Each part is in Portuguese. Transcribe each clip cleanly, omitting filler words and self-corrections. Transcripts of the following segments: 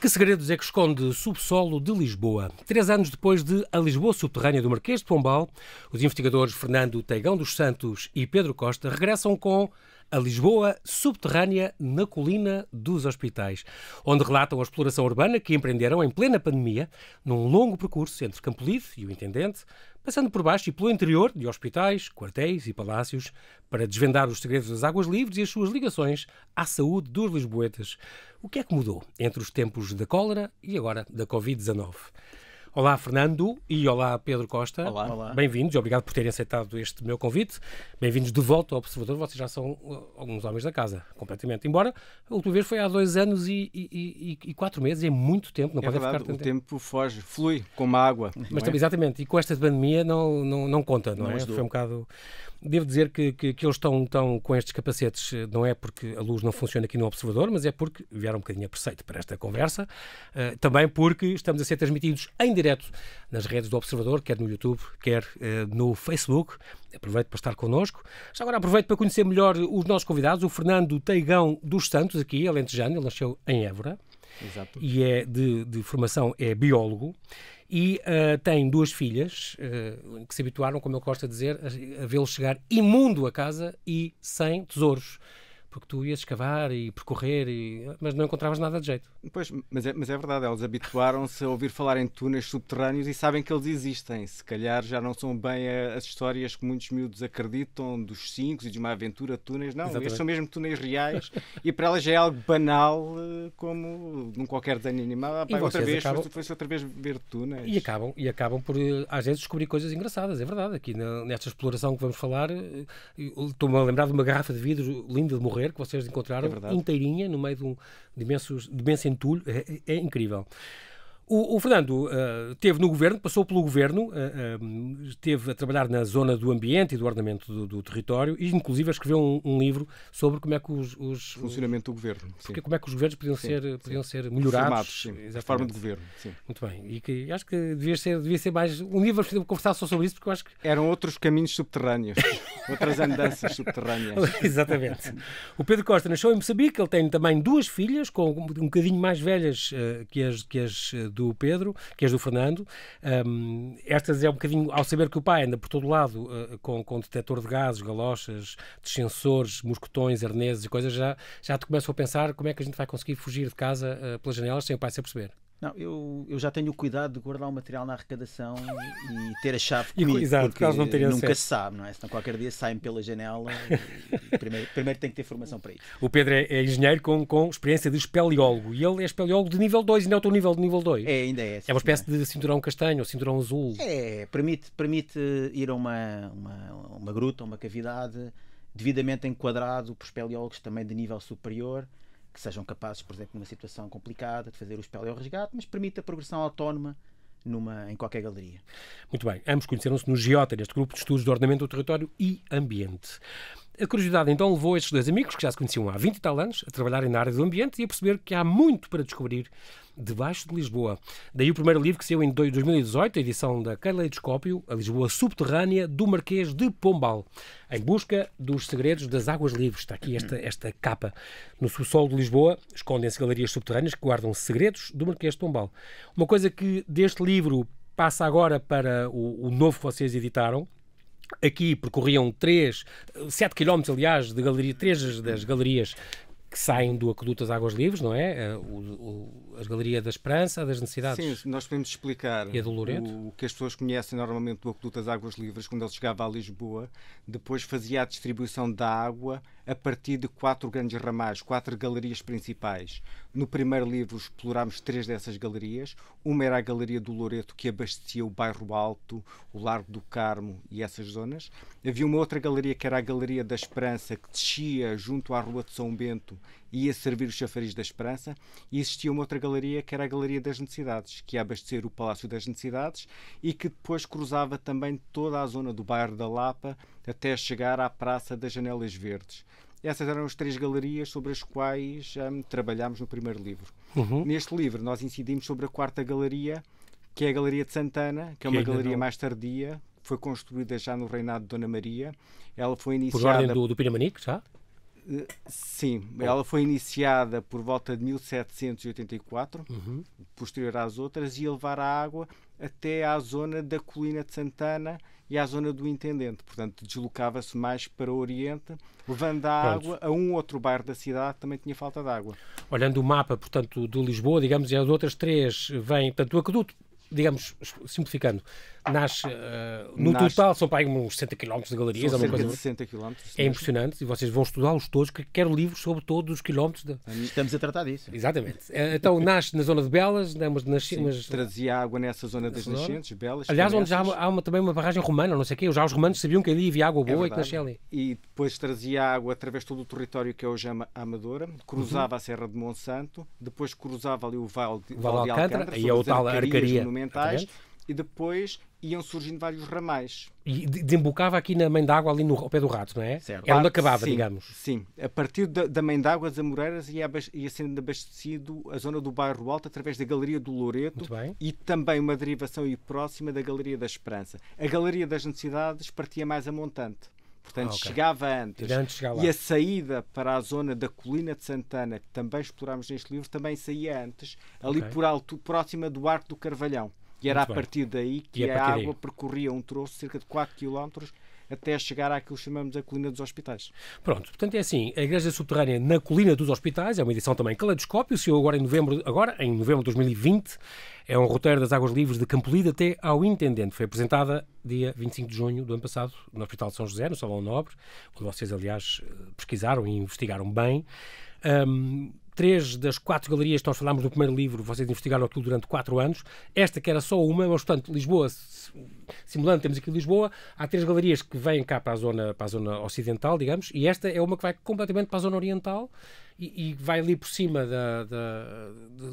Que segredos é que esconde o subsolo de Lisboa? 3 anos depois de A Lisboa Subterrânea do Marquês de Pombal, os investigadores Fernando Teigão dos Santos e Pedro Costa regressam com A Lisboa Subterrânea na Colina dos Hospitais, onde relatam a exploração urbana que empreenderam em plena pandemia, num longo percurso entre Campolide e o Intendente, passando por baixo e pelo interior de hospitais, quartéis e palácios, para desvendar os segredos das águas livres e as suas ligações à saúde dos lisboetas. O que é que mudou entre os tempos da cólera e agora da Covid-19? Olá, Fernando, e olá, Pedro Costa. Olá. Bem-vindos, obrigado por terem aceitado este meu convite. Bem-vindos de volta ao Observador. Vocês já são alguns homens da casa, completamente. Embora a última vez foi há 2 anos e 4 meses, é muito tempo. Não É pode verdade, ficar tanto o tempo foge, flui como a água. Mas também, exatamente, e com esta pandemia não conta, não é? Ajudou. Foi um bocado... Devo dizer que eles estão com estes capacetes, não é porque a luz não funciona aqui no Observador, mas é porque vieram um bocadinho a preceito para esta conversa. Também porque estamos a ser transmitidos em direto nas redes do Observador, quer no YouTube, quer no Facebook. Aproveito para estar connosco. Já agora aproveito para conhecer melhor os nossos convidados. O Fernando Teigão dos Santos, aqui, alentejano, ele nasceu em Évora. Exato. E é de formação é biólogo e tem 2 filhas que se habituaram, como ele gosta de dizer, a vê-lo chegar imundo a casa e sem tesouros. Porque tu ias escavar e percorrer, mas não encontravas nada de jeito. Pois, mas é verdade, eles habituaram-se a ouvir falar em túneis subterrâneos e sabem que eles existem. Se calhar já não são bem as histórias que muitos miúdos acreditam dos 5 e de uma aventura de túneis. Não, Exatamente. estes são mesmo túneis reais e para elas já é algo banal, como num qualquer desenho animado. E Outra vocês vez, acabam- foi-se outra vez ver túneis. E acabam por, às vezes, descobrir coisas engraçadas, é verdade. Aqui nesta exploração que vamos falar, estou-me a lembrar de uma garrafa de vidro linda de morrer, que vocês encontraram É verdade. inteirinha, no meio de um imenso entulho. É incrível. O Fernando esteve no governo, passou pelo governo, esteve a trabalhar na zona do ambiente e do ordenamento do território e, inclusive, escreveu um livro sobre como é que Funcionamento do governo. Sim. como é que os governos podiam ser melhorados. Formados, sim. Exatamente. Reforma de governo. Sim. Muito bem. E que acho que devia ser mais... Um dia vamos conversar só sobre isso, porque eu acho que... Eram outros caminhos subterrâneos, outras andanças subterrâneas. Exatamente. O Pedro Costa nasceu em Moçambique, ele tem também 2 filhas, com um bocadinho mais velhas que as do Pedro, que as do Fernando. Estas é um bocadinho, ao saber que o pai anda por todo lado com detector de gases, galochas, descensores, mosquetões, arneses e coisas, já te começam a pensar como é que a gente vai conseguir fugir de casa pelas janelas sem o pai se aperceber. Não, eu já tenho o cuidado de guardar o material na arrecadação e ter a chave comigo, Exato, porque eles não terem nunca acesso. se sabe, não é? Senão qualquer dia saem pela janela e primeiro tem que ter formação para isso. O Pedro é engenheiro com experiência de espeleólogo e ele é espeleólogo de nível 2 e não é o teu nível de nível 2. Ainda é. É uma espécie de cinturão castanho ou cinturão azul. Permite ir a uma gruta, uma cavidade devidamente enquadrado por espeleólogos também de nível superior, que sejam capazes, por exemplo, numa situação complicada, de fazer o espeleorresgate, mas permite a progressão autónoma em qualquer galeria. Muito bem, ambos conheceram-se no GIOTA, neste grupo de estudos de ordenamento do território e ambiente. A curiosidade então levou estes 2 amigos, que já se conheciam há 20 e tal anos, a trabalharem na área do ambiente e a perceber que há muito para descobrir debaixo de Lisboa. Daí o primeiro livro que saiu em 2018, a edição da Caleidoscópio, A Lisboa Subterrânea do Marquês de Pombal, em busca dos segredos das águas livres. Está aqui esta capa. No subsolo de Lisboa escondem-se galerias subterrâneas que guardam segredos do Marquês de Pombal. Uma coisa que deste livro passa agora para o novo que vocês editaram. Aqui percorriam 7 km, aliás, de galeria, 3 das galerias que saem do Aqueduto das Águas Livres, não é? As galerias da Esperança, das Necessidades. Sim, nós podemos explicar E a do Loreto? o que as pessoas conhecem normalmente do Aqueduto das Águas Livres. Quando ele chegava a Lisboa, depois fazia a distribuição da água a partir de 4 grandes ramais, 4 galerias principais. No primeiro livro explorámos 3 dessas galerias. Uma era a Galeria do Loreto, que abastecia o Bairro Alto, o Largo do Carmo e essas zonas. Havia uma outra galeria, que era a Galeria da Esperança, que descia junto à Rua de São Bento e ia servir os chafariz da Esperança. E existia uma outra galeria, que era a Galeria das Necessidades, que ia abastecer o Palácio das Necessidades e que depois cruzava também toda a zona do Bairro da Lapa até chegar à Praça das Janelas Verdes. Essas eram as 3 galerias sobre as quais trabalhámos no primeiro livro. Neste livro nós incidimos sobre a 4ª galeria, que é a Galeria de Santana, que é uma galeria mais tardia, foi construída já no reinado de Dona Maria. Ela foi Por iniciada... ordem do Pinamanique, já? Sim, ela foi iniciada por volta de 1784, posterior às outras, e ia levar a água até à zona da Colina de Santana e à zona do Intendente. Portanto, deslocava-se mais para o Oriente, levando a água a um outro bairro da cidade que também tinha falta de água. Olhando o mapa, portanto, de Lisboa, digamos, e as outras três vêm, portanto, o aqueduto, digamos, simplificando, nasce, total são para aí uns 60 km de galerias. São cerca de 60 km. É impressionante, e vocês vão estudá-los todos, que quero livros sobre todos os quilómetros. Estamos a tratar disso. Exatamente. Então, nasce na zona de Belas, trazia água nessa zona das nascentes, Belas. Aliás, onde já há também uma barragem romana, não sei o quê, já os romanos sabiam que ali havia água boa e que nascia ali. E depois trazia água através de todo o território que é hoje a Amadora, cruzava a Serra de Monsanto, depois cruzava ali o Vale de Alcântara, e a tal arcaria monumentais, e depois iam surgindo vários ramais. E desembocava aqui na Mãe d'Água, ali ao pé do Rato, não é? Certo. Era onde acabava, sim, digamos. Sim. A partir da Mãe d'Água, das Amoreiras, ia sendo abastecido a zona do Bairro Alto através da Galeria do Loreto e também uma derivação e próxima da Galeria da Esperança. A Galeria das Necessidades partia mais a montante. Portanto, chegava antes. E a saída para a zona da Colina de Santana, que também explorámos neste livro, também saía antes, ali por alto, próxima do Arco do Carvalhão. E era a partir daí que a água percorria um troço de cerca de 4 km até chegar àquilo que chamamos a Colina dos Hospitais. Pronto, portanto é assim, a Igreja Subterrânea na Colina dos Hospitais, é uma edição também caleidoscópio, saiu agora em novembro de 2020, é um roteiro das Águas Livres de Campolide até ao Intendente. Foi apresentada dia 25 de junho do ano passado no Hospital de São José, no Salão Nobre, onde vocês, aliás, pesquisaram e investigaram bem. 3 das 4 galerias que nós falámos no primeiro livro, vocês investigaram aquilo durante 4 anos. Esta que era só uma, mas, portanto, Lisboa, simulando, temos aqui Lisboa, há 3 galerias que vêm cá para a zona ocidental, digamos, e esta é uma que vai completamente para a zona oriental e vai ali por cima da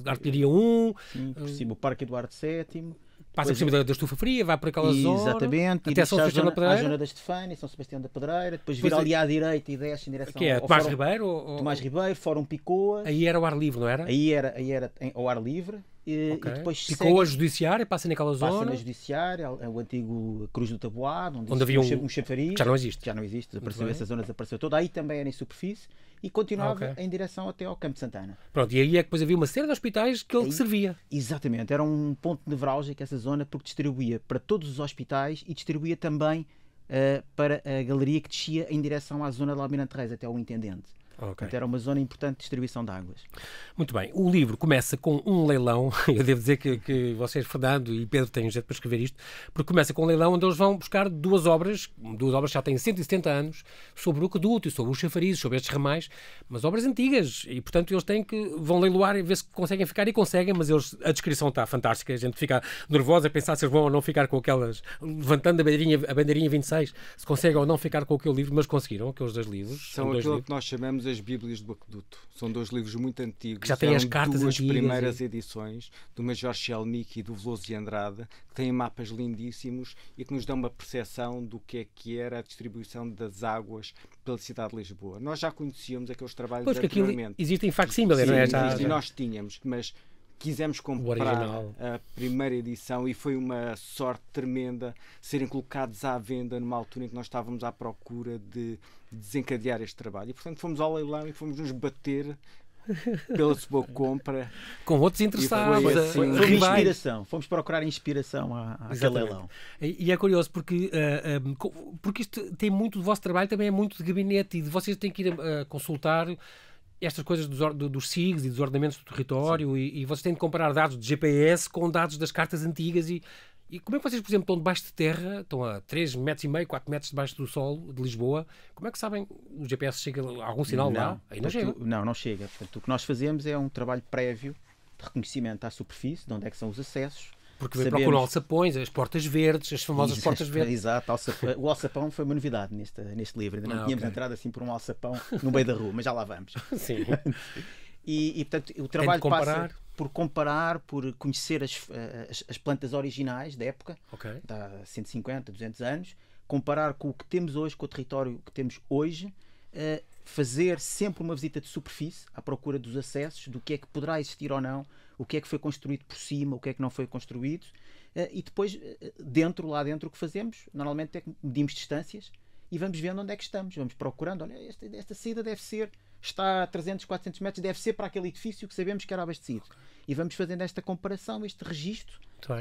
Artilharia 1. Sim, por cima o Parque Eduardo VII. Passa por cima da Estufa Fria, vai por aquela zona. Exatamente. Até São Sebastião da Pedreira. À zona da Estefânia, São Sebastião da Pedreira. Depois vira ali à direita e desce em direção que é, ao Tomás Fórum, Ribeiro? Tomás Ribeiro, Fórum Picoas. Aí era o ar livre, não era? Aí era ao ar livre. E depois Picoas Judiciária, passa naquela zona. Passa na Judiciária, é o antigo Cruz do Taboado, onde havia um chafariz. Já não existe. Já não existe, desapareceu, essa zona desapareceu toda. Aí também era em superfície e continuava em direção até ao Campo de Santana. Pronto, e aí é que depois havia uma série de hospitais que ele servia. Exatamente, era um ponto nevrálgico essa zona, porque distribuía para todos os hospitais e distribuía também para a galeria que descia em direção à zona de Almirante Reis, até ao Intendente. Portanto, era uma zona importante de distribuição de águas. Muito bem. O livro começa com um leilão. Eu devo dizer que vocês, Fernando e Pedro, têm jeito para escrever isto, porque começa com um leilão onde eles vão buscar duas obras que já têm 170 anos, sobre o aqueduto e sobre os chafarizes, sobre estes ramais, mas obras antigas. E, portanto, eles vão leiloar e ver se conseguem ficar, e conseguem, mas a descrição está fantástica. A gente fica nervosa a pensar se eles vão ou não ficar com aquelas, levantando a bandeirinha 26, se conseguem ou não ficar com aquele livro, mas conseguiram aqueles 2 livros. São aquilo que nós chamamos as Bíblias do Aqueduto. São 2 livros muito antigos. Que já têm as cartas antigas. 2 primeiras e... edições, do Major Chelmic e do Veloso de Andrade, que têm mapas lindíssimos e que nos dão uma percepção do que era a distribuição das águas pela cidade de Lisboa. Nós já conhecíamos aqueles trabalhos anteriormente. Existem facsímile, não é? E nós tínhamos, mas quisemos comprar a primeira edição e foi uma sorte tremenda serem colocados à venda numa altura em que nós estávamos à procura de desencadear este trabalho. E, portanto, fomos ao leilão e fomos nos bater pela sua compra. Com outros interessados. Foi inspiração. Fomos procurar inspiração àquele leilão. E é curioso porque isto tem muito do vosso trabalho, também é muito de gabinete e de vocês têm que ir consultar estas coisas dos SIGs e dos ordenamentos do território e vocês têm de comparar dados de GPS com dados das cartas antigas e como é que vocês, por exemplo, estão debaixo de terra, estão a 3,5 metros, 4 metros debaixo do solo de Lisboa, como é que sabem, o GPS chega a algum sinal lá? Aí não chega. Não chega. Portanto, o que nós fazemos é um trabalho prévio de reconhecimento à superfície, de onde é que são os acessos. Porque procuram alçapões, as portas verdes, as famosas portas verdes. Exato, o alçapão foi uma novidade neste livro. Ainda não tínhamos entrado assim por um alçapão no meio da rua, mas já lá vamos. Sim. E portanto, o trabalho passa por comparar, por conhecer as plantas originais da época, de há 150, 200 anos, comparar com o que temos hoje, com o território que temos hoje, fazer sempre uma visita de superfície à procura dos acessos, do que é que poderá existir ou não, o que é que foi construído por cima, o que é que não foi construído, e depois, lá dentro, o que fazemos, normalmente é que medimos distâncias e vamos vendo onde é que estamos. Vamos procurando, olha, esta saída está a 300, 400 metros, deve ser para aquele edifício que sabemos que era abastecido. E vamos fazendo esta comparação, este registro,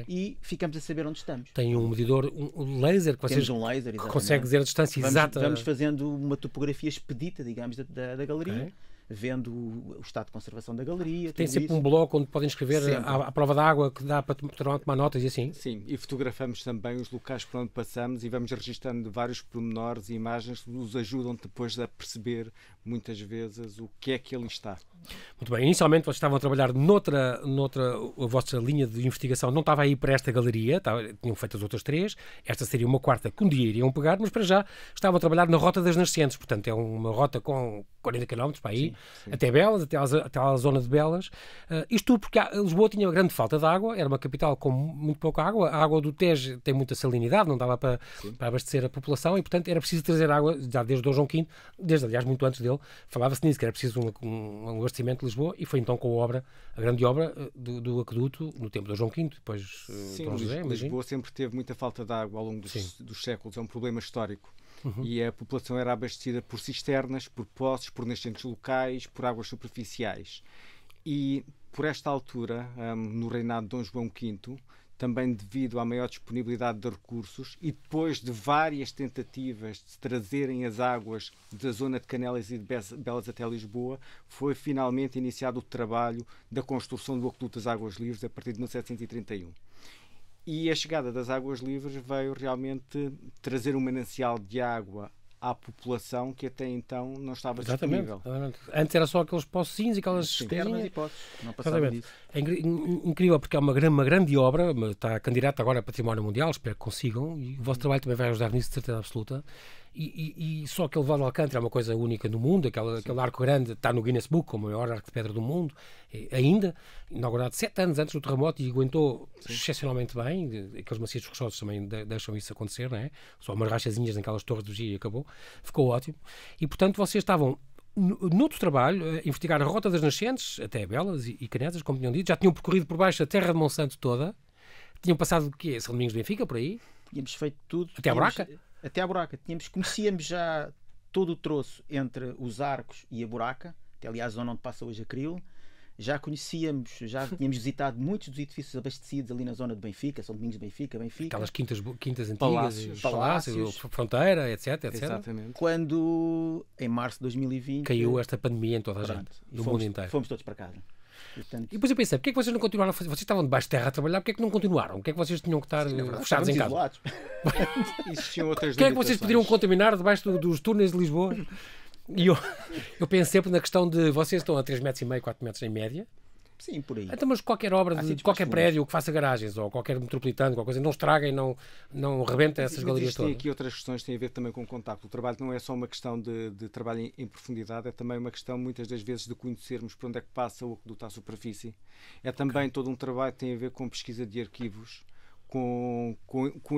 e ficamos a saber onde estamos. Tem um medidor, um laser que vocês laser, que consegue dizer a distância exata. Vamos fazendo uma topografia expedita, digamos, da galeria, vendo o estado de conservação da galeria. Tem sempre um bloco onde podem escrever à prova d'água que dá para tomar notas e assim? Sim, e fotografamos também os locais por onde passamos e vamos registrando vários pormenores e imagens que nos ajudam depois a perceber muitas vezes o que é que ali está. Muito bem, inicialmente vocês estavam a trabalhar noutra a vossa linha de investigação não estava aí para esta galeria, tinham feito as outras 3, esta seria uma quarta que um dia iriam pegar, mas para já estavam a trabalhar na Rota das Nascentes, portanto é uma rota com 40 km para aí, sim. Até Belas, até à zona de Belas. Isto tudo porque Lisboa tinha grande falta de água, era uma capital com muito pouca água, a água do Tejo tem muita salinidade, não dava para abastecer a população e portanto era preciso trazer água, já desde Dom João V, desde aliás muito antes dele, falava-se nisso, que era preciso um abastecimento de Lisboa e foi então com a grande obra do aqueduto no tempo de Dom João V, depois Dom José. Lisboa sempre teve muita falta de água ao longo dos séculos, é um problema histórico. E a população era abastecida por cisternas, por poços, por nascentes locais, por águas superficiais. E por esta altura, no reinado de Dom João V, também devido à maior disponibilidade de recursos e depois de várias tentativas de trazerem as águas da zona de Canelas e de Belas até Lisboa, foi finalmente iniciado o trabalho da construção do aqueduto das Águas Livres a partir de 1731. E a chegada das águas livres veio realmente trazer um manancial de água à população que até então não estava disponível. Exatamente. Antes era só aqueles pocinhos e aquelas cisternas e poços. Não passava disso. É incrível porque é uma grande obra, está candidata agora a Património Mundial, espero que consigam, e o vosso trabalho também vai ajudar nisso de certeza absoluta. E só aquele Vale de Alcântara é uma coisa única no mundo, aquele arco grande está no Guinness Book como o maior arco de pedra do mundo, ainda, inaugurado 7 anos antes do terremoto e aguentou excepcionalmente bem, aqueles maciços rochosos também deixam isso acontecer, não é? Só umas rachazinhas naquelas torres de vigia e acabou, ficou ótimo. E portanto vocês estavam noutro trabalho, a investigar a Rota das Nascentes, até Belas e Canetas, como tinham dito, já tinham percorrido por baixo a terra de Monsanto toda, tinham passado o quê? São Domingos de Benfica, por aí? Tínhamos feito tudo. Até a Buraca? Até à Buraca. Conhecíamos já todo o troço entre os Arcos e a Buraca, até aliás a zona onde passa hoje a Cril. Já conhecíamos, já tínhamos visitado muitos dos edifícios abastecidos ali na zona de Benfica, São Domingos de Benfica. Aquelas quintas antigas, palácios, fronteira, etc. Exatamente. Quando, em março de 2020... caiu esta pandemia em toda a gente, no mundo inteiro. Fomos todos para casa. Portanto... E depois eu pensei, porque é que vocês não continuaram a fazer? Vocês estavam debaixo de terra a trabalhar, porque é que não continuaram? Porque é que vocês tinham que estar fechados em casa? Existiam outras porque é que vocês poderiam contaminar debaixo dos túneis de Lisboa? E eu penso sempre na questão de vocês estão a 3,5 metros, 4 metros em média. Sim, por aí. Então, mas qualquer obra, de qualquer prédio que faça garagens ou qualquer metropolitano, qualquer coisa, não estraguem, não rebenta essas galerias todas. Tem aqui outras questões que têm a ver também com o contacto. O trabalho não é só uma questão de trabalho em profundidade, é também uma questão, muitas das vezes, de conhecermos por onde é que passa o aqueduto à superfície. É também todo um trabalho que tem a ver com pesquisa de arquivos, com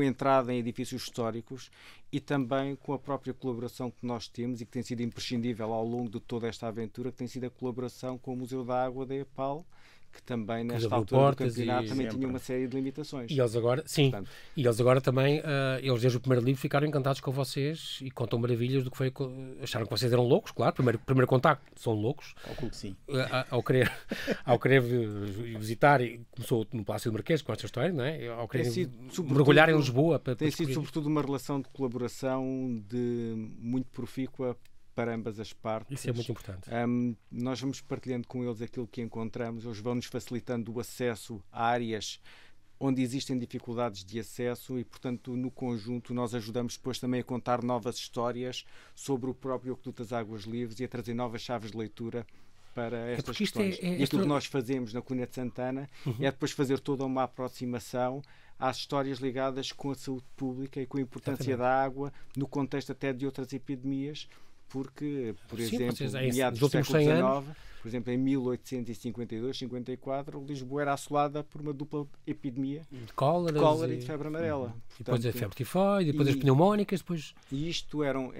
entrada em edifícios históricos e também com a própria colaboração que nós temos e que tem sido imprescindível ao longo de toda esta aventura, que tem sido a colaboração com o Museu da Água da EPAL, que também nesta altura do campeonato também tinha uma série de limitações. E eles agora, sim, portanto, e eles agora também, eles desde o primeiro livro ficaram encantados com vocês e contam maravilhas do que foi, acharam que vocês eram loucos, claro, primeiro contacto, são loucos. Sim. Ao querer visitar, e começou no Palácio do Marquês com esta história, não é? Ao querer mergulhar em Lisboa. Tem sido sobretudo uma relação de colaboração muito profícua para ambas as partes. Isso é muito importante. Nós vamos partilhando com eles aquilo que encontramos, eles vão-nos facilitando o acesso a áreas onde existem dificuldades de acesso e, portanto, no conjunto nós ajudamos depois também a contar novas histórias sobre o próprio aqueduto das Águas Livres e a trazer novas chaves de leitura para estas questões. E aquilo que nós fazemos na Colina de Santana é depois fazer toda uma aproximação às histórias ligadas com a saúde pública e com a importância da água no contexto até de outras epidemias, porque, por exemplo, meados do século XIX, por exemplo, em 1852-54, Lisboa era assolada por uma dupla epidemia de cólera e de febre amarela. Portanto, depois a febre tifoide, depois as pneumónicas, depois... E isto eram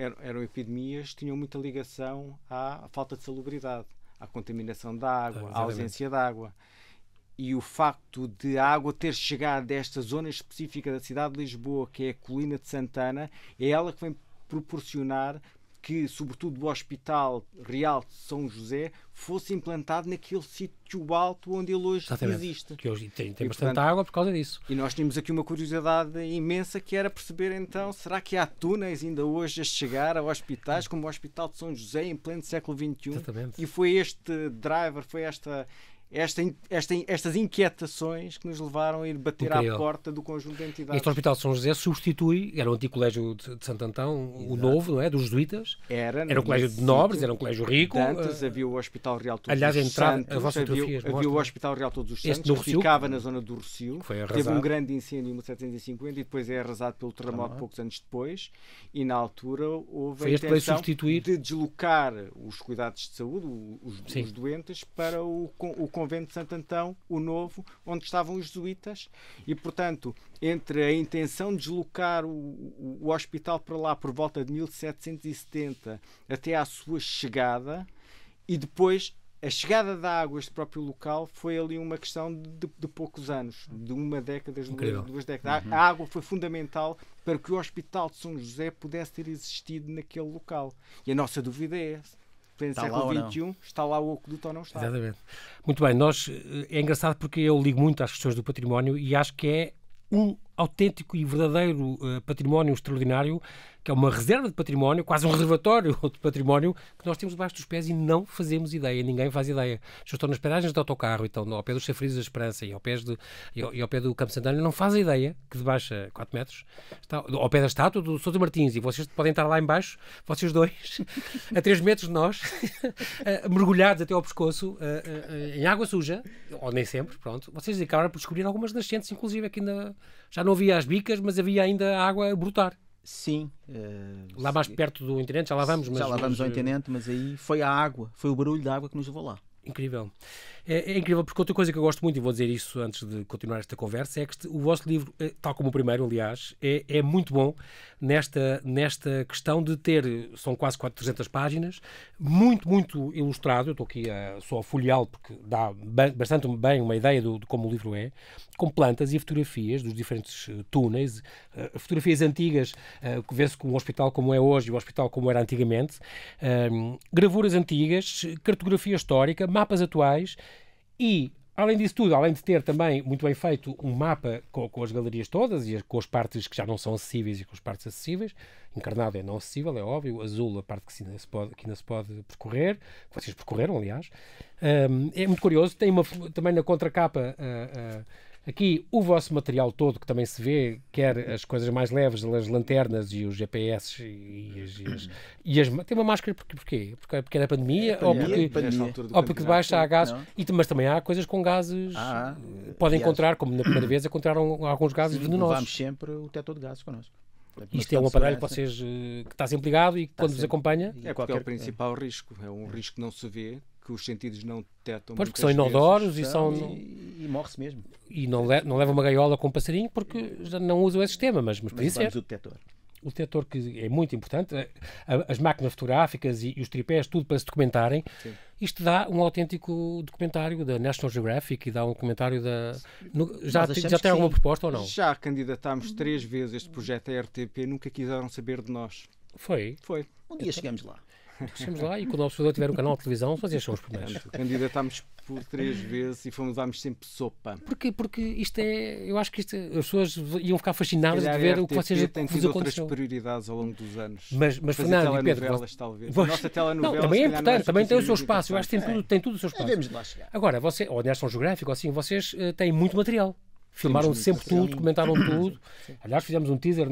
epidemias que tinham muita ligação à falta de salubridade, à contaminação da água, à ausência de água. E o facto de a água ter chegado a esta zona específica da cidade de Lisboa, que é a Colina de Santana, é ela que vem proporcionar que, sobretudo, o Hospital Real de São José fosse implantado naquele sítio alto onde ele hoje existe. Que hoje tem bastante água por causa disso. E nós tínhamos aqui uma curiosidade imensa, que era perceber, então, será que há túneis ainda hoje a chegar a hospitais, como o Hospital de São José, em pleno século XXI? Exatamente. E foi este driver, foi estas inquietações que nos levaram a ir bater à porta do conjunto de entidades. Este Hospital de São José substitui, era o antigo colégio de Santo Antão, o novo, não é? Dos jesuítas. Era um colégio de nobres, era um colégio rico. Antes havia o Hospital Real Todos aliás, os Santos. Havia o Hospital Real Todos os Santos, que ficava na zona do Rossio. Teve um grande incêndio em 1750 e depois é arrasado pelo terremoto poucos anos depois. E na altura houve a intenção de deslocar os cuidados de saúde, os doentes, para o convento de Santo Antão, o novo, onde estavam os jesuítas, e portanto, entre a intenção de deslocar o hospital para lá por volta de 1770 até à sua chegada, e depois a chegada da água a este próprio local, foi ali uma questão de poucos anos, de uma década, duas décadas. A água foi fundamental para que o Hospital de São José pudesse ter existido naquele local. E a nossa dúvida é essa. No século XXI, está lá o aqueduto ou não está? Exatamente. Muito bem, é engraçado porque eu ligo muito às questões do património e acho que é um autêntico e verdadeiro património extraordinário, que é uma reserva de património, quase um reservatório de património, que nós temos debaixo dos pés e não fazemos ideia, ninguém faz ideia. Eu estou nas paragens de autocarro, então, ao pé dos Chafrizes da Esperança e ao pé do Campo Santana, não fazem ideia que debaixo a 4 metros, está, ao pé da estátua do Sousa Martins, e vocês podem estar lá em baixo, vocês dois, a 3 metros de nós, mergulhados até ao pescoço, em água suja, ou nem sempre, pronto. Vocês acabaram por descobrir algumas nascentes, inclusive, que ainda já não havia as bicas, mas havia ainda água a brotar. Sim. Lá mais perto do Intendente, já lá vamos. Já lá vamos ao Intendente, mas aí foi a água, foi o barulho da água que nos levou lá. Incrível. É incrível, porque outra coisa que eu gosto muito, e vou dizer isso antes de continuar esta conversa, é que o vosso livro, tal como o primeiro, aliás, é muito bom nesta questão de ter, são quase 400 páginas, muito ilustrado. Eu estou aqui só a folheá-lo porque dá bastante bem uma ideia de como o livro é, com plantas e fotografias dos diferentes túneis, fotografias antigas, que vê-se com um hospital como é hoje e o hospital como era antigamente, gravuras antigas, cartografia histórica, mapas atuais e, além disso tudo, além de ter também muito bem feito um mapa com as galerias todas e com as partes que já não são acessíveis e com as partes acessíveis, encarnado é não acessível, é óbvio, azul a parte que ainda se pode percorrer, que vocês percorreram, aliás. É muito curioso, tem também na contracapa aqui o vosso material todo, que também se vê, quer as coisas mais leves, as lanternas e os GPS tem uma máscara, porquê? Porque era pandemia? Ou porque debaixo há gases? Mas também há coisas com gases, podem encontrar, como na primeira vez encontraram alguns gases venenosos. Levámos sempre o detector de gases connosco. Isto é um aparelho que vocês que está sempre ligado e que quando vos acompanha... É porque é o principal risco, é um risco que não se vê, que os sentidos não detectam. Pois, porque são inodoros e morre-se mesmo. E não leva uma gaiola com um passarinho porque já não usam esse sistema, mas podia ser. O detector. O detector, que é muito importante, as máquinas fotográficas e os tripés, tudo para se documentarem. Sim. Isto dá um autêntico documentário da National Geographic e dá um documentário da... Já tem alguma proposta ou não? Já candidatámos 3 vezes este projeto à RTP, nunca quiseram saber de nós. Foi? Um dia chegamos lá. Chegamos lá e quando o Observador tiver um canal de televisão, vocês são os primeiros. Candidatámos por 3 vezes e fomos sempre sopa. Porque isto é... Eu acho que isto, as pessoas iam ficar fascinadas de ver o que vocês tem tido outras prioridades ao longo dos anos. Mas Fernando e Pedro... talvez. A nossa telenovela... Não, também é importante, também tem o seu espaço. Eu acho que tem tudo o seu espaço. Devemos lá chegar. Agora, ou a National Geographic, assim, vocês têm muito material. Filmaram sempre tudo, documentaram tudo. Aliás, fizemos um teaser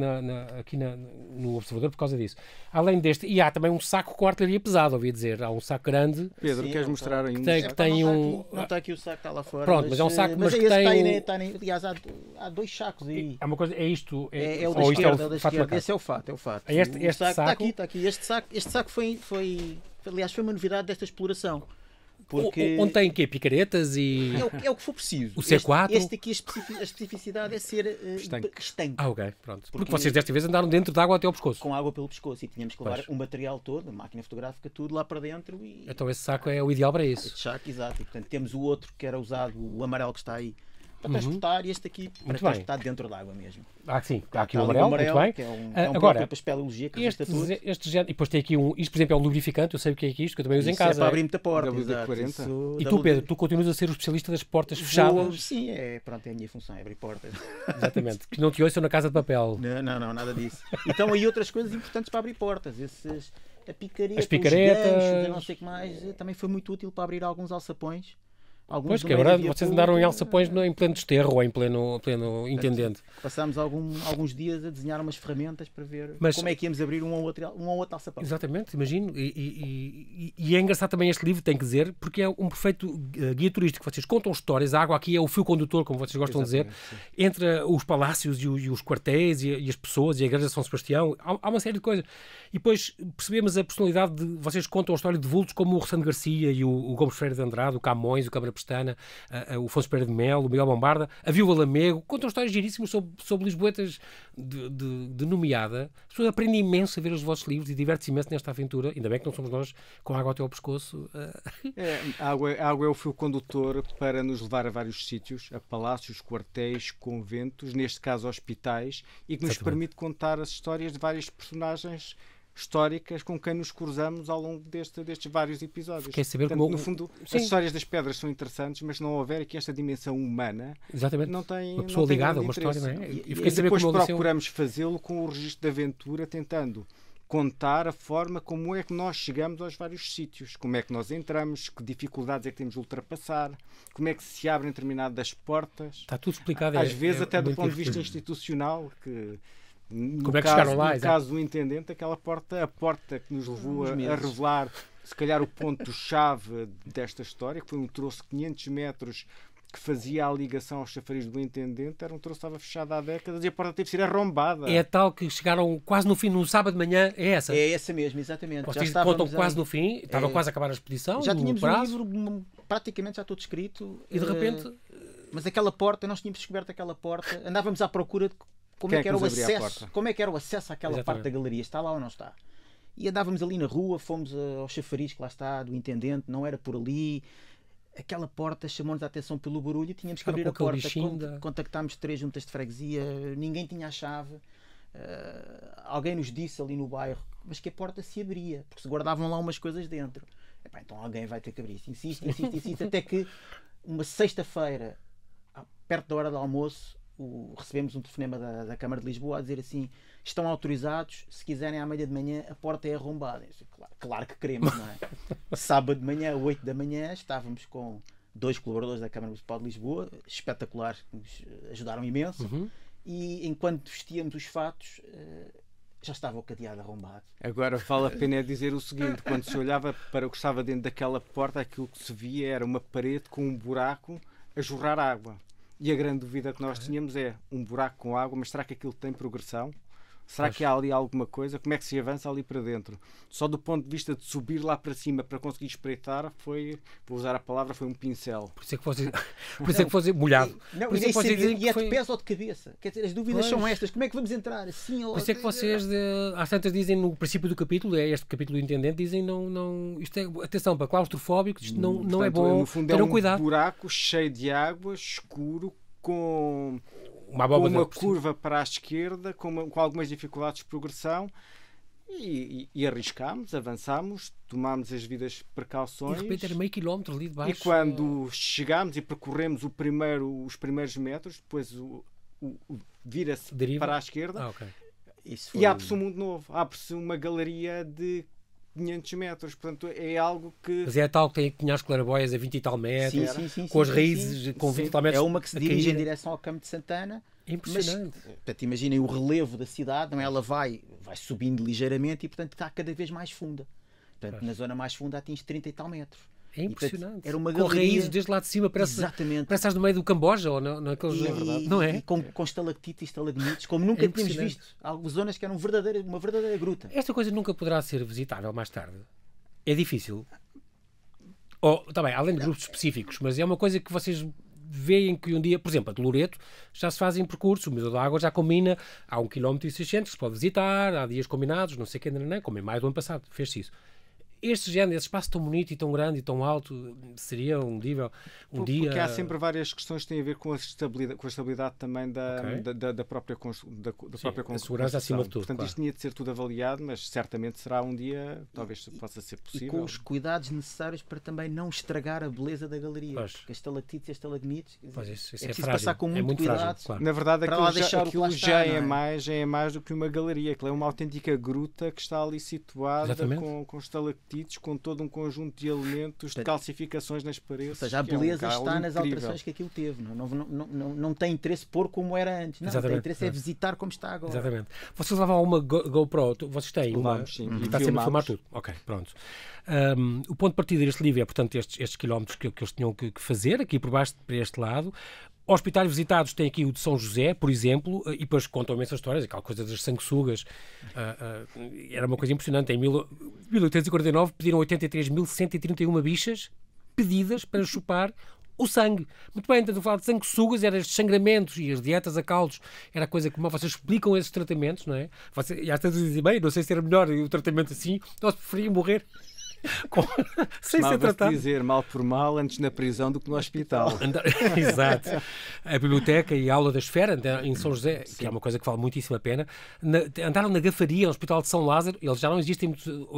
aqui no Observador por causa disso. Além deste, e há também um saco com artilharia pesada, ouvi dizer. Há um saco grande. Pedro, queres mostrar aí um saco? Que tem não está aqui o saco, está lá fora. Pronto, mas é um saco mas que tem... Aliás, há 2 sacos aí. É uma coisa, é isto? É o da esquerda, esse é o fato. Este saco? Está aqui. Este saco foi, aliás, foi uma novidade desta exploração. Porque onde tem quê? Picaretas e... É o que for preciso. O C4? Este aqui, a especificidade é ser estanque. Ok, pronto. Porque vocês desta vez andaram dentro de água até ao pescoço. Com água pelo pescoço. E tínhamos que levar o material todo, a máquina fotográfica, tudo lá para dentro. Então esse saco é o ideal para isso. Esse saco, exato. E portanto temos o outro que era usado, o amarelo que está aí, para transportar, e este aqui para Muito bem. transportar dentro da água mesmo. Sim, há aqui Está o ali amarelo, muito bem. que é um Agora, próprio para espeleologia que resiste a tudo. e depois tem aqui isto, por exemplo, é um lubrificante, eu sei o que é isto, que eu também uso em Isso casa. é para abrir muita porta. WD-40. Exato, E tu, Pedro, tu continuas a ser o especialista das portas fechadas. Sim, pronto, é a minha função, é abrir portas. Exatamente, que não te ouçam na casa de papel. Não, nada disso. Então aí outras coisas importantes para abrir portas. A picareta, As picaretas, os ganchos, eu não sei o que mais, também foi muito útil para abrir alguns alçapões. Pois, que agora vocês andaram em alçapões em pleno desterro ou em pleno intendente. Passámos alguns dias a desenhar umas ferramentas para ver como é que íamos abrir um ou outro alçapão. Exatamente, imagino. E é engraçado também este livro, tenho que dizer, porque é um perfeito guia turístico. Vocês contam histórias, a água aqui é o fio condutor, como vocês gostam de dizer, entre os palácios e os quartéis e as pessoas e a igreja de São Sebastião. Há uma série de coisas. E depois percebemos a personalidade de... Vocês contam a história de vultos como o Ressano Garcia e o Gomes Freire de Andrade, o Camões, o Câmara Pestana, o Afonso Pereira de Melo, o Miguel Bombarda, a Viúva Lamego. Contam histórias giríssimas sobre lisboetas de nomeada. As pessoas aprendem imenso a ver os vossos livros e divertem-se imenso nesta aventura. Ainda bem que não somos nós com a água até ao pescoço. A água é o fio condutor para nos levar a vários sítios, a palácios, quartéis, conventos, neste caso hospitais, e que nos permite contar as histórias de várias personagens históricas com quem nos cruzamos ao longo destes vários episódios. Quer saber Portanto, no fundo, as histórias das pedras são interessantes, mas se não houver aqui esta dimensão humana, não tem uma pessoa ligada a uma história, não é? E depois procuramos fazê-lo com o registro de aventura, tentando contar a forma como é que nós chegamos aos vários sítios, como é que nós entramos, que dificuldades é que temos de ultrapassar, como é que se abrem determinadas portas. Está tudo explicado. Às vezes até do ponto de vista institucional, que... Como é que chegaram lá? No caso do intendente, a porta que nos levou a revelar, se calhar, o ponto-chave desta história, que foi um troço de 500 metros que fazia a ligação aos chafariz do intendente, era um troço que estava fechado há décadas e a porta teve de ser arrombada. É a tal que chegaram quase no fim, no sábado de manhã, é essa? É essa mesmo, exatamente. Vocês contam quase no fim, estava quase a acabar a expedição, já tínhamos o livro praticamente já todo escrito. E de repente... Mas aquela porta, nós tínhamos descoberto aquela porta, andávamos à procura de como é que era o acesso àquela parte da galeria, está lá ou não está? E andávamos ali na rua, fomos ao chafariz que lá está, do intendente, não era por ali. Aquela porta chamou-nos a atenção pelo barulho e tínhamos que abrir a porta. Contactámos 3 juntas de freguesia, ninguém tinha a chave. Alguém nos disse ali no bairro, mas que a porta se abria, porque se guardavam lá umas coisas dentro. Então alguém vai ter que abrir. Insiste, até que uma sexta-feira, perto da hora do almoço, recebemos um telefonema da Câmara de Lisboa a dizer assim: estão autorizados, se quiserem à meia de manhã a porta é arrombada. Eu disse, claro que queremos, não é? Sábado de manhã, 8 da manhã, estávamos com 2 colaboradores da Câmara Municipal de Lisboa, espetaculares, que nos ajudaram imenso, e enquanto vestíamos os fatos já estava o cadeado arrombado. Agora vale a pena dizer o seguinte: quando se olhava para o que estava dentro daquela porta, aquilo que se via era uma parede com um buraco a jorrar água. E a grande dúvida que nós tínhamos é um buraco com água, mas será que aquilo tem progressão? Será que há ali alguma coisa? Como é que se avança ali para dentro? Só do ponto de vista de subir lá para cima para conseguir espreitar, vou usar a palavra, foi um pincel. Por isso é que fosse molhado. E é de pés ou de cabeça? Quer dizer, as dúvidas são estas. Como é que vamos entrar? Assim, por isso é que vocês, às tantas, dizem no princípio do capítulo, este capítulo do intendente, dizem isto é, atenção, para claustrofóbicos, isto não é bom. No fundo é um buraco cheio de água, escuro, com uma curva para a esquerda, com algumas dificuldades de progressão, e arriscámos, avançámos, tomámos as devidas precauções. E de repente era meio quilómetro ali de baixo. E quando chegámos e percorremos os primeiros metros, depois vira-se para a esquerda, e abre-se um mundo novo, abre-se uma galeria de 500 metros, portanto é algo que... Mas é a tal que tinha as claraboias a 20 e tal metros, com as raízes com 20 e tal metros. É uma que se dirige em direção ao Campo de Santana. É impressionante. Mas, portanto, imaginem o relevo da cidade, não é? Ela vai subindo ligeiramente e, portanto, está cada vez mais funda. Portanto, na zona mais funda atinge 30 e tal metros. É impressionante. E, portanto, era uma com raízes desde lá de cima, parece estás no meio do Camboja, ou naqueles... não é? E com estalactites e estalagmites, como nunca tínhamos visto. Há zonas que eram uma verdadeira gruta. Esta coisa nunca poderá ser visitável mais tarde. É difícil. Está bem, além de grupos específicos, mas é uma coisa que vocês veem que um dia, por exemplo, a de Loreto já se fazem percursos, o Museu da Água já combina, há 1,6 km que se pode visitar, há dias combinados, não sei o que, como em maio do ano passado, fez-se isso. este género, esse espaço tão bonito e tão grande e tão alto, seria um dia... Porque há sempre várias questões que têm a ver com a estabilidade também da própria construção. A segurança acima de tudo. Portanto, claro. Isto tinha de ser tudo avaliado, mas certamente será um dia, talvez possa ser possível. E com os cuidados necessários para também não estragar a beleza da galeria. Pois. Porque as estalactites e as estalagmites, Isso é preciso frágil. passar com muito cuidado. Frágil, claro. Na verdade, Para lá deixar o que aquilo lá já está, é mais do que uma galeria. Aquilo é uma autêntica gruta que está ali situada com estalactites, com todo um conjunto de elementos, de calcificações nas paredes. Ou seja, a beleza está nas alterações que aquilo teve. Não tem interesse pôr como era antes. Não, tem interesse é visitar como está agora. Exatamente. Vocês levavam uma GoPro, vocês têm uma... sim. E está sempre a filmar tudo. Ok, pronto. O ponto de partida deste livro é, portanto, estes quilómetros que eles tinham que fazer, aqui por baixo, para este lado. Hospitais visitados tem aqui o de São José, por exemplo, e depois contam imensas histórias, aquela coisa das sanguessugas. Era uma coisa impressionante. Em 1849 pediram 83.131 bichas pedidas para chupar o sangue. Muito bem, então, falar de sanguessugas, eram estes sangramentos e as dietas a caldos. Era a coisa como vocês explicam esses tratamentos, não é? E às vezes dizem, bem, não sei se era melhor o tratamento assim, nós preferíamos morrer. Sem ser tratado. Dizer mal por mal antes na prisão do que no hospital. Exato. A biblioteca e a aula da esfera em São José, que é uma coisa que vale muitíssima a pena. Andaram na Gafaria, no Hospital de São Lázaro. Eles já não existem.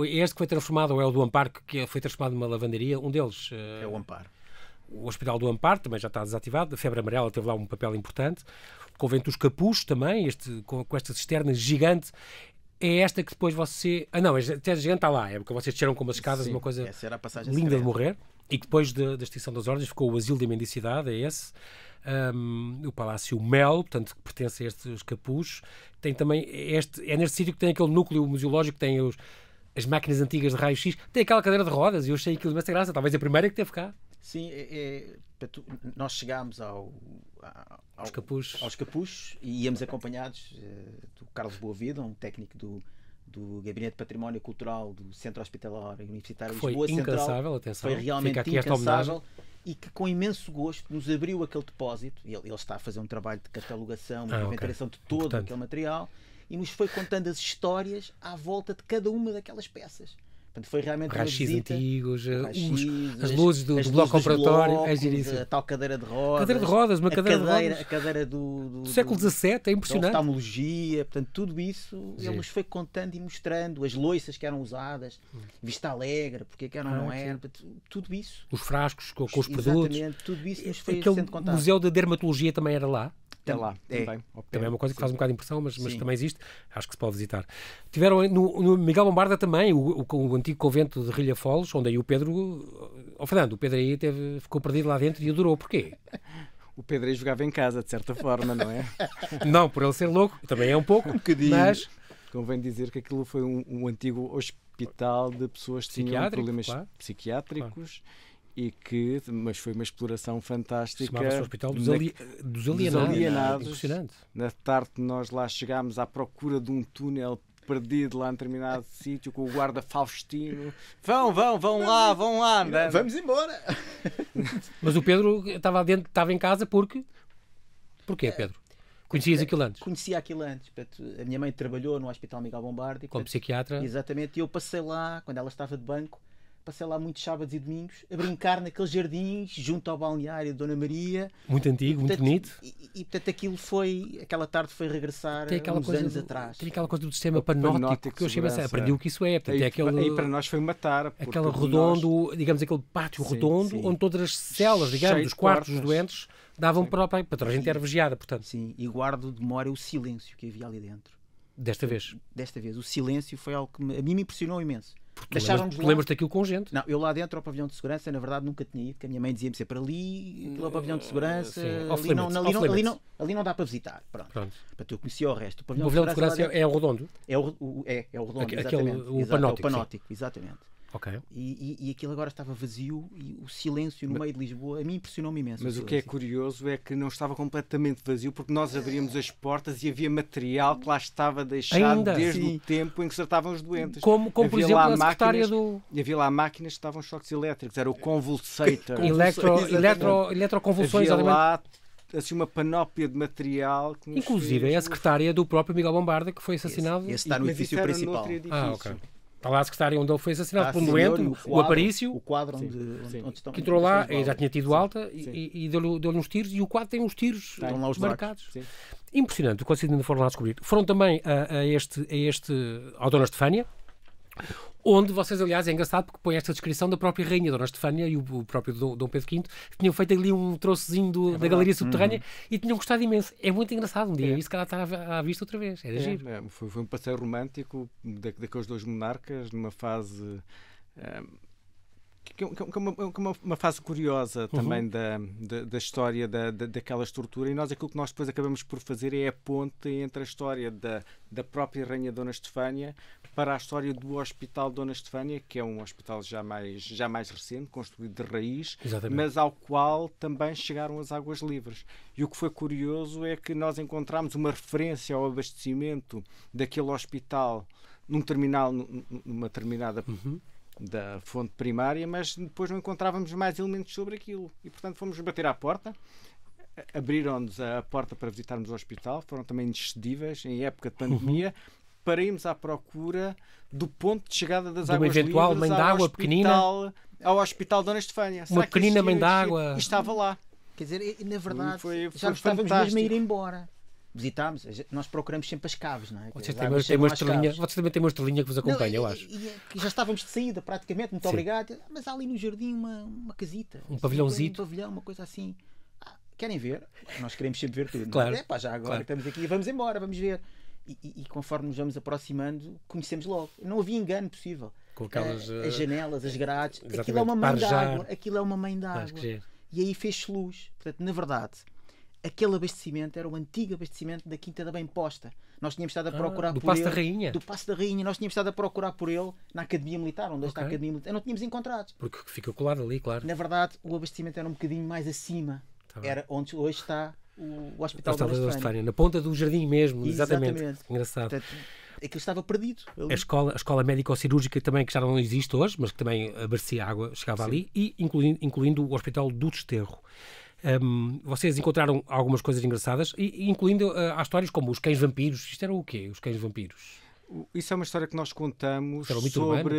Este que foi transformado, ou é o do Amparo, que foi transformado numa lavandaria. Um deles é o Amparo. O Hospital do Amparo também já está desativado. A febre amarela teve lá um papel importante. O Convento dos Capuchos também, com esta cisterna gigante. É esta que depois você... não, a gente está lá. É porque vocês desceram com umas escadas, uma coisa linda de morrer. E que depois da extinção das ordens ficou o Asilo da Mendicidade, é esse. O Palácio Mel, portanto, que pertence a estes capuchos. Tem também é neste sítio que tem aquele núcleo museológico, que tem as máquinas antigas de raio-x. Tem aquela cadeira de rodas, e eu achei aquilo de imensa graça. Talvez a primeira que teve cá. Sim, nós chegámos aos capuchos e íamos acompanhados do Carlos Boavida, um técnico do Gabinete de Património Cultural do Centro Hospitalar Universitário de Lisboa. Foi incansável, atenção. Foi realmente incansável e que com imenso gosto nos abriu aquele depósito. Ele está a fazer um trabalho de catalogação, uma inventariação de todo aquele material e nos foi contando as histórias à volta de cada uma daquelas peças. Portanto, foi realmente uma visita. Antigos, as luzes do bloco operatório, a tal cadeira de rodas. Uma cadeira de rodas. A cadeira do século XVII, é impressionante. Da oftalmologia, portanto, tudo isso ele nos foi contando e mostrando. As loiças que eram usadas, Vista Alegre, porque que eram, não era, tudo isso. Os frascos com os produtos. Exatamente, tudo isso nos foi sendo contado. O Museu da Dermatologia também era lá. É lá, também. Também é uma coisa que faz um bocado de impressão, mas também existe. Acho que se pode visitar. Tiveram no Miguel Bombarda também o antigo convento de Rilhafoles, onde aí o Pedro... Fernando, o Pedro aí ficou perdido lá dentro e adorou. Porquê? O Pedro aí jogava em casa, de certa forma, não é? Não, por ele ser louco, também é um pouco. Mas... Convém dizer que aquilo foi um antigo hospital de pessoas que tinham problemas psiquiátricos. Mas foi uma exploração fantástica. Chamava-se o Hospital dos Alienados. Impressionante. Na tarde nós lá chegámos à procura de um túnel perdido lá em determinado sítio com o guarda Faustino. Vão lá. Vamos embora. Mas o Pedro estava em casa porque... Porquê, Pedro? Conhecias aquilo antes? Conhecia aquilo antes. A minha mãe trabalhou no Hospital Miguel Bombardi. Como psiquiatra. Exatamente. E eu passei lá, quando ela estava de banco, passei lá muitos sábados e domingos a brincar naqueles jardins junto ao balneário de Dona Maria. Muito antigo, muito bonito. E portanto aquela tarde foi regressar uns anos atrás. Tem aquela coisa do sistema panóptico que eu achei bem. Aprendi o que isso é. Portanto, aí para nós foi matar. Aquele redondo, digamos, aquele pátio redondo, onde todas as celas, digamos, dos quartos dos doentes davam para toda a gente era vigiada, portanto. Sim, e guardo de memória o silêncio que havia ali dentro. Desta vez? Desta vez. O silêncio foi algo que a mim me impressionou imenso. Lembras-te daquilo com gente? Não, eu lá dentro ao pavilhão de segurança, na verdade nunca tinha ido, que a minha mãe dizia-me sempre ali, aquilo é o pavilhão de segurança, ali não dá para visitar. Pronto. Eu conhecia o resto. O pavilhão de segurança é o redondo? É o redondo, exatamente. O panóptico, exatamente. Okay. E aquilo agora estava vazio e o silêncio no meio de Lisboa a mim impressionou-me imenso. Mas o que é curioso é que não estava completamente vazio, porque nós abríamos as portas e havia material que lá estava deixado desde o tempo em que se tratavam os doentes. Como por exemplo a secretária do... E havia lá máquinas que estavam choques elétricos, era o Convulsator. Eletroconvulsões. Havia lá assim, uma panóplia de material. Que inclusive é a secretária do próprio Miguel Bombarda que foi assassinado. Esse está no edifício principal. Ok. Está lá a secretária onde ele foi assassinado Ah, por um sim, doente, senhor, e o Aparício, O quadro Sim, onde sim. estão. que entrou lá, onde já tinha tido alta Sim. e deu-lhe uns tiros, e o quadro tem uns tiros Estão lá os marcados. Sim. Impressionante, o que vocês ainda foram lá descobrir. Foram também ao Dona Estefânia, onde vocês, aliás, é engraçado porque põe esta descrição da própria rainha Dona Estefânia e o próprio Dom Pedro V, que tinham feito ali um troçozinho da galeria subterrânea e tinham gostado imenso. É muito engraçado um dia, isso calhar está à vista outra vez. Era giro. Foi um passeio romântico daqueles dois monarcas, numa fase... que é uma fase curiosa também da história daquela estrutura, e nós aquilo que nós depois acabamos por fazer é a ponte entre a história da própria Rainha Dona Estefânia para a história do Hospital Dona Estefânia, que é um hospital já mais recente, construído de raiz, Exatamente. mas ao qual também chegaram as águas livres. E o que foi curioso é que nós encontramos uma referência ao abastecimento daquele hospital num terminal, numa determinada da fonte primária, mas depois não encontrávamos mais elementos sobre aquilo. E, portanto, fomos bater à porta, abriram-nos a porta para visitarmos o hospital, foram também incedíveis em época de pandemia, para irmos à procura do ponto de chegada das águas eventual livres mãe d'água pequenina, ao Hospital Dona Estefânia. uma pequenina mãe d'água. E estava lá. Quer dizer, na verdade, Foi já estávamos fantástico. mesmo a ir embora. Visitámos, nós procuramos sempre as caves, não é? Vocês As águas chegam às caves. vocês também têm uma estrelinha que vos acompanha, eu Não, acho. e já estávamos de saída, praticamente, muito Sim. obrigado. Mas há ali no jardim uma casita. Um pavilhãozito. Um pavilhão, uma coisa assim. Querem ver? Nós queremos sempre ver tudo. Claro. Não é? Já agora Claro. que estamos aqui, vamos embora, vamos ver. E conforme nos vamos aproximando, conhecemos logo. Não havia engano possível. Com aquelas, As janelas, as grades, exatamente, aquilo é uma mãe parejar. d'água. Aquilo é uma mãe d'água. Acho que giro. E aí fez-se luz. Portanto, na verdade, aquele abastecimento era o antigo abastecimento da Quinta da Bem Posta. Nós tínhamos estado a procurar do por Paço ele. da Rainha. Do Paço da Rainha. Nós tínhamos estado a procurar por ele na Academia Militar, onde está a Ok. Academia Militar. Não tínhamos encontrado. Porque fica colado ali, claro. Na verdade, o abastecimento era um bocadinho mais acima. Tá bem. Era onde hoje está o Hospital Hospital da da Estefânia. Estefânia, na ponta do jardim mesmo, exatamente. Exatamente. Engraçado. Portanto, aquilo estava perdido. Ali. A escola médico-cirúrgica também, que já não existe hoje, mas que também abastecia água, chegava ali, e incluindo o Hospital do Desterro. Vocês encontraram algumas coisas engraçadas, incluindo há histórias como os cães vampiros. Isto era o quê, os cães vampiros? Isso é uma história que nós contamos Era um mito urbano?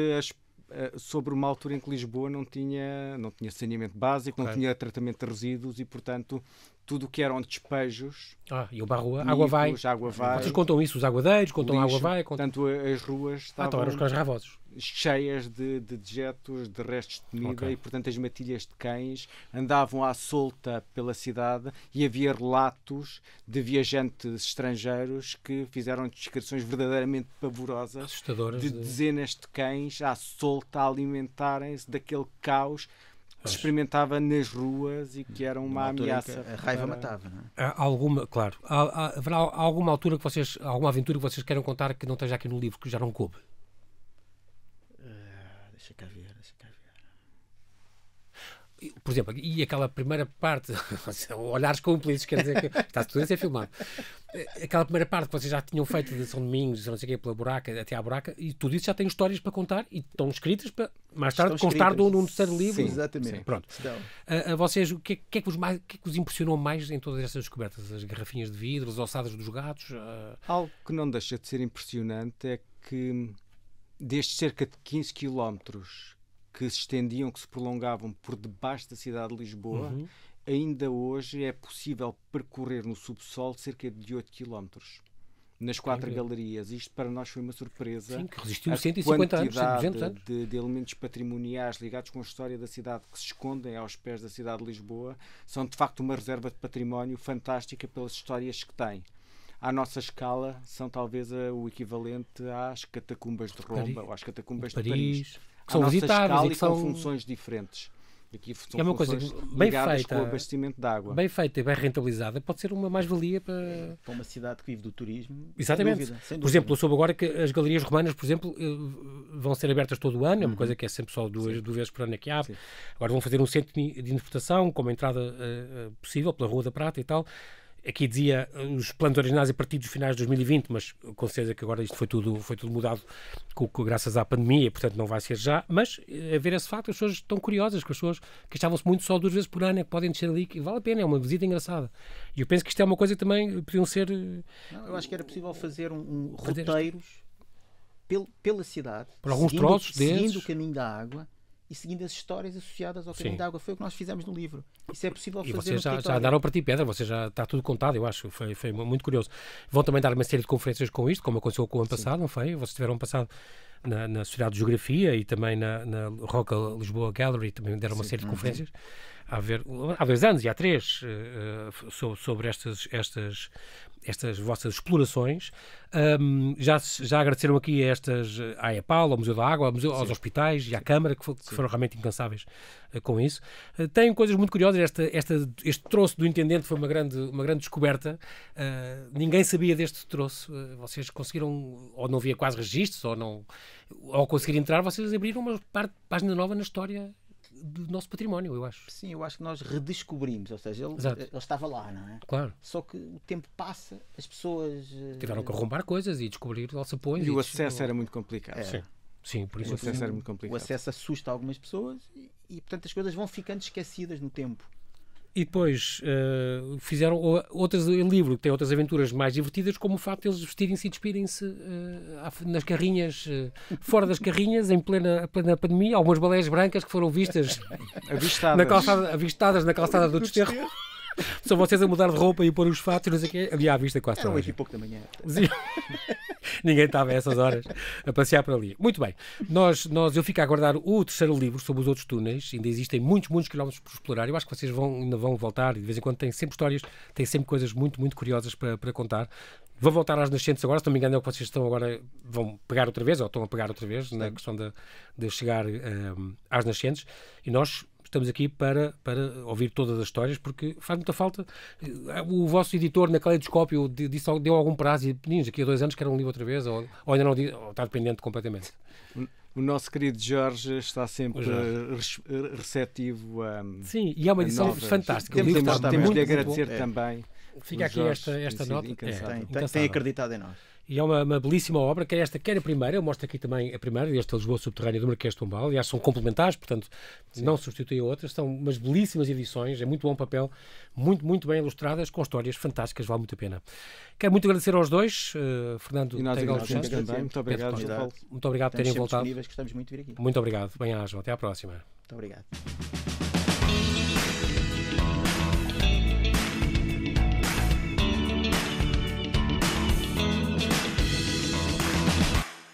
sobre uma altura em que Lisboa não tinha saneamento básico, não Ok. tinha tratamento de resíduos e, portanto, tudo o que eram despejos, E o barro, água vai. micos, água vai, Vocês contam isso, os aguadeiros, contam lixo. água vai. Contam... Portanto, as ruas então estavam eram os cães ravosos. cheias de dejetos, de restos de comida, Ok. e, portanto, as matilhas de cães andavam à solta pela cidade, e havia relatos de viajantes estrangeiros que fizeram descrições verdadeiramente pavorosas Assustadoras. de dezenas de cães à solta a alimentarem-se daquele caos que se experimentava nas ruas e que era uma altura em que ameaça. a raiva para- matava, não é? Há alguma, claro, haverá alguma altura que vocês, alguma aventura que vocês queiram contar que não esteja aqui no livro, que já não coube? Deixa cá ver. Por exemplo, e aquela primeira parte, olhares cúmplices, quer dizer que está tudo a ser filmado. Aquela primeira parte que vocês já tinham feito de São Domingos, não sei o quê, pela buraca, até à buraca, e tudo isso já tem histórias para contar e estão escritas para mais tarde Estão constar escritas. num terceiro livro. Sim, Exatamente. Pronto. Então, A vocês, o que é que vos impressionou mais em todas estas descobertas? As garrafinhas de vidro, as ossadas dos gatos? Algo que não deixa de ser impressionante é que destes cerca de 15 quilómetros que se estendiam, que se prolongavam por debaixo da cidade de Lisboa, ainda hoje é possível percorrer no subsolo cerca de 8 quilómetros nas 4 Incrível. galerias. Isto para nós foi uma surpresa. Sim, que resistiu A 150 anos, 200 quantidade anos. de elementos patrimoniais ligados com a história da cidade que se escondem aos pés da cidade de Lisboa são de facto uma reserva de património fantástica pelas histórias que têm. À nossa escala, são talvez o equivalente às catacumbas de Roma ou às catacumbas de Paris. Que À são nossa visitáveis escala e e que com são funções diferentes. Aqui são É uma coisa funções bem ligadas feita. com o abastecimento de água. bem feita e bem rentabilizada, pode ser uma mais-valia para... para uma cidade que vive do turismo. Exatamente. Sem dúvida. Por exemplo, eu soube agora que as galerias romanas, por exemplo, vão ser abertas todo o ano, é uma coisa que é sempre só duas vezes por ano é que abre. Sim. Agora vão fazer um centro de interpretação com uma entrada possível pela Rua da Prata e tal. Aqui dizia os planos originais a partir dos finais de 2020, mas com certeza que agora isto foi tudo mudado graças à pandemia, portanto não vai ser já. Mas a ver esse facto, as pessoas estão curiosas, que as pessoas que estavam-se muito só 2 vezes por ano, é que podem descer ali, que vale a pena, é uma visita engraçada. E eu penso que isto é uma coisa que também podiam ser... Não, eu acho que era possível fazer Fazer roteiros pela cidade, por alguns troços seguindo o caminho da água e seguindo as histórias associadas ao caminho da água. Foi o que nós fizemos no livro. Isso é possível fazer no território. E vocês já andaram para ti pedra, você já está tudo contado, eu acho. Foi muito curioso. Vão também dar uma série de conferências com isto, como aconteceu com o ano passado, não foi? Vocês tiveram passado na Sociedade de Geografia e também na Roca Lisboa Gallery, também deram uma série de conferências. Há 2 anos e há 3 sobre estas vossas explorações. Já agradeceram aqui à EPAL, ao Museu da Água, aos hospitais e à Câmara, que foram realmente incansáveis com isso. Tem coisas muito curiosas. Este troço do intendente foi uma grande descoberta. Ninguém sabia deste troço. Vocês conseguiram, ou não havia quase registros, ao conseguir entrar, vocês abriram uma página nova na história do nosso património, eu acho. Sim, eu acho que nós redescobrimos, ou seja, ele estava lá, não é? Claro. Só que o tempo passa, as pessoas... tiveram que arrombar coisas e descobrir alçapões. E o acesso era muito complicado. Sim, por isso o acesso era muito complicado. O acesso assusta algumas pessoas e, portanto, as coisas vão ficando esquecidas no tempo. E depois fizeram outros livros que têm outras aventuras mais divertidas, como o facto de eles vestirem-se e despirem-se nas carrinhas, fora das carrinhas, em plena pandemia. Algumas baleias brancas que foram vistas avistadas na calçada do Desterro. São vocês a mudar de roupa e pôr os fatos, não sei o quê. Ali à vista quase. Era 8h pouco da manhã. Ninguém estava a essas horas a passear por ali. Muito bem. Eu fico a aguardar o terceiro livro sobre os outros túneis. Ainda existem muitos quilómetros por explorar. Eu acho que vocês ainda vão voltar. E de vez em quando têm sempre histórias, têm sempre coisas muito curiosas para contar. Vão voltar às nascentes agora. Se não me engano, é o que vocês vão pegar outra vez, ou estão a pegar outra vez, na questão de chegar às nascentes. E nós estamos aqui para ouvir todas as histórias, porque faz muita falta. O vosso editor na Caleidoscópio deu algum prazo e pedimos aqui há 2 anos que era um livro outra vez, ou ainda não, ou está dependente completamente. O nosso querido Jorge está sempre receptivo a... Sim, e é uma edição fantástica. Temos de lhe agradecer também. Fica aqui esta nota. Tem acreditado em nós. E é uma belíssima obra, quer a primeira, eu mostro aqui também a primeira, este Lisboa Subterrânea do Marquês de Pombal, aliás são complementares, portanto não substituem a outras, são umas belíssimas edições, é muito bom papel, muito bem ilustradas, com histórias fantásticas, vale muito a pena. Quero muito agradecer aos dois, Fernando e nós também, muito obrigado. Muito obrigado por terem voltado. Gostamos muito de vir aqui. Muito obrigado, bem-ajam, até à próxima. Muito obrigado.